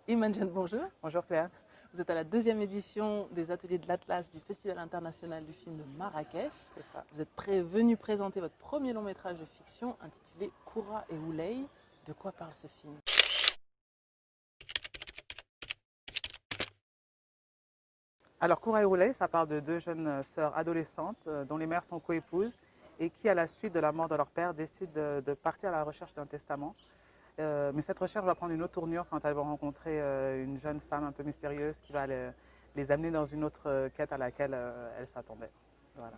Imagine, bonjour. Bonjour Claire. Vous êtes à la deuxième édition des ateliers de l'Atlas du Festival international du film de Marrakech. C'est ça. Vous êtes venu présenter votre premier long métrage de fiction intitulé Koura et Ouley. De quoi parle ce film? Alors Koura et Rouley, ça parle de deux jeunes sœurs adolescentes dont les mères sont coépouses et qui, à la suite de la mort de leur père, décident de partir à la recherche d'un testament. Mais cette recherche va prendre une autre tournure quand elles vont rencontrer une jeune femme un peu mystérieuse qui va les amener dans une autre quête à laquelle elles s'attendaient. Voilà.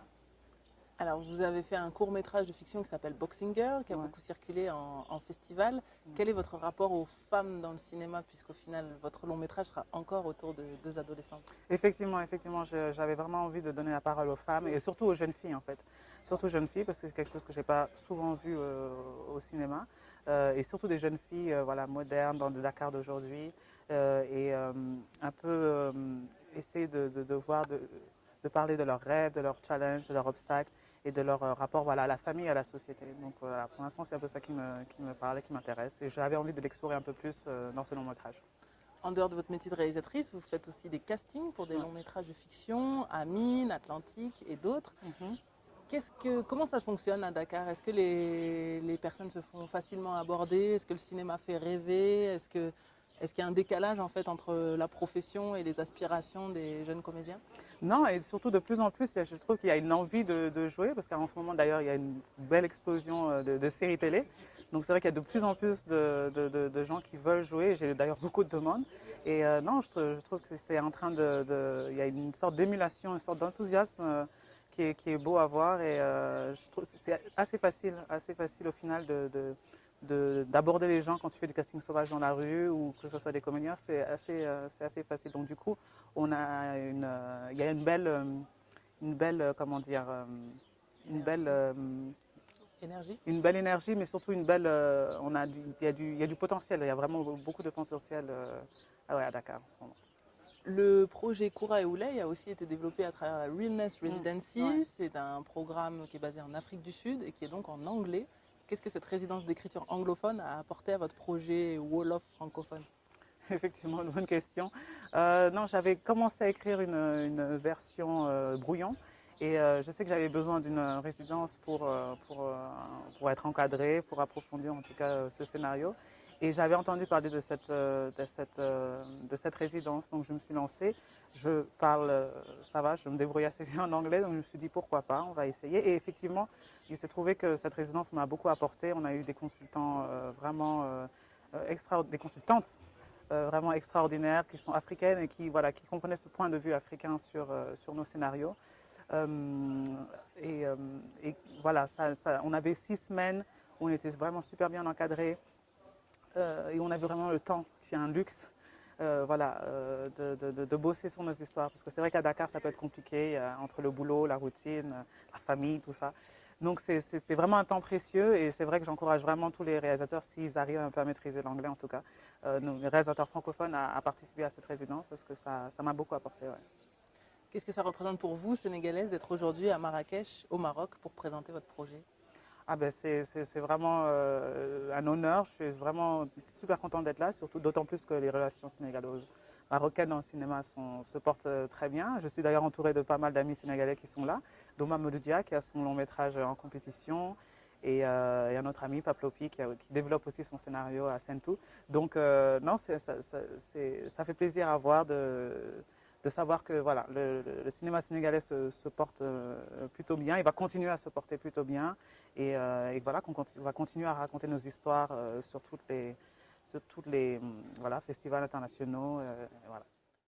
Alors, vous avez fait un court métrage de fiction qui s'appelle Boxing Girl, qui a Ouais. beaucoup circulé en festival. Quel est votre rapport aux femmes dans le cinéma, puisqu'au final, votre long métrage sera encore autour de deux adolescentes? Effectivement, j'avais vraiment envie de donner la parole aux femmes et surtout aux jeunes filles en fait. Surtout aux jeunes filles parce que c'est quelque chose que je n'ai pas souvent vu au cinéma. Et surtout des jeunes filles voilà, modernes dans le Dakar d'aujourd'hui et un peu essayer de voir, de parler de leurs rêves, de leurs challenges, de leurs obstacles et de leur rapport voilà, à la famille et à la société. Donc voilà, pour l'instant c'est un peu ça qui me parle, qui m'intéresse et j'avais envie de l'explorer un peu plus dans ce long métrage. En dehors de votre métier de réalisatrice, vous faites aussi des castings pour des Ouais. longs métrages de fiction, Amine, Atlantique et d'autres. Mhm. Comment ça fonctionne à Dakar? Est-ce que les personnes se font facilement aborder? Est-ce que le cinéma fait rêver? Est-ce qu'il y a un décalage en fait entre la profession et les aspirations des jeunes comédiens? Non, et surtout de plus en plus, je trouve qu'il y a une envie de jouer, parce qu'en ce moment d'ailleurs, il y a une belle explosion de séries télé. Donc c'est vrai qu'il y a de plus en plus de gens qui veulent jouer. J'ai d'ailleurs beaucoup de demandes. Et non, je trouve que c'est en train il y a une sorte d'émulation, une sorte d'enthousiasme qui est beau à voir. Et je trouve que c'est assez facile au final d'aborder les gens quand tu fais du casting sauvage dans la rue ou que ce soit des comédiens, c'est assez facile. Donc du coup, il y a une belle, comment dire, Énergie. une belle énergie, mais surtout une belle, il y a du potentiel, il y a vraiment beaucoup de potentiel ouais, à Dakar en ce moment. Le projet Koura et Ouley a aussi été développé à travers la Realness Ouais. Residency. C'est un programme qui est basé en Afrique du Sud et qui est donc en anglais. Qu'est-ce que cette résidence d'écriture anglophone a apporté à votre projet Wolof francophone? Effectivement, une bonne question. Non, j'avais commencé à écrire une version brouillon et je sais que j'avais besoin d'une résidence pour être encadré, pour approfondir en tout cas ce scénario. Et j'avais entendu parler de cette résidence, donc je me suis lancée. Je parle, ça va, je me débrouille assez bien en anglais, donc je me suis dit pourquoi pas, on va essayer. Et effectivement, il s'est trouvé que cette résidence m'a beaucoup apporté. On a eu des consultants vraiment des consultantes vraiment extraordinaires, qui sont africaines et voilà, qui comprenaient ce point de vue africain sur nos scénarios. Euh, et, euh, et, voilà, on avait 6 semaines où on était vraiment super bien encadrés et on avait vraiment le temps, c'est un luxe. Voilà, de bosser sur nos histoires. Parce que c'est vrai qu'à Dakar, ça peut être compliqué entre le boulot, la routine, la famille, tout ça. Donc c'est vraiment un temps précieux et c'est vrai que j'encourage vraiment tous les réalisateurs, s'ils arrivent un peu à maîtriser l'anglais en tout cas, les réalisateurs francophones à participer à cette résidence parce que ça m'a beaucoup apporté. Ouais. Qu'est-ce que ça représente pour vous, sénégalaise, d'être aujourd'hui à Marrakech, au Maroc, pour présenter votre projet? Ah ben c'est vraiment un honneur, je suis vraiment super contente d'être là, surtout d'autant plus que les relations sénégalo-marocaines dans le cinéma se portent très bien. Je suis d'ailleurs entourée de pas mal d'amis sénégalais qui sont là, Doma Meloudia qui a son long métrage en compétition et un autre ami, Paplopi, qui développe aussi son scénario à Sentou. Donc non, ça fait plaisir à voir de savoir que voilà, le cinéma sénégalais se porte plutôt bien, il va continuer à se porter plutôt bien et voilà qu'on va continuer à raconter nos histoires sur toutes les voilà, festivals internationaux. Voilà.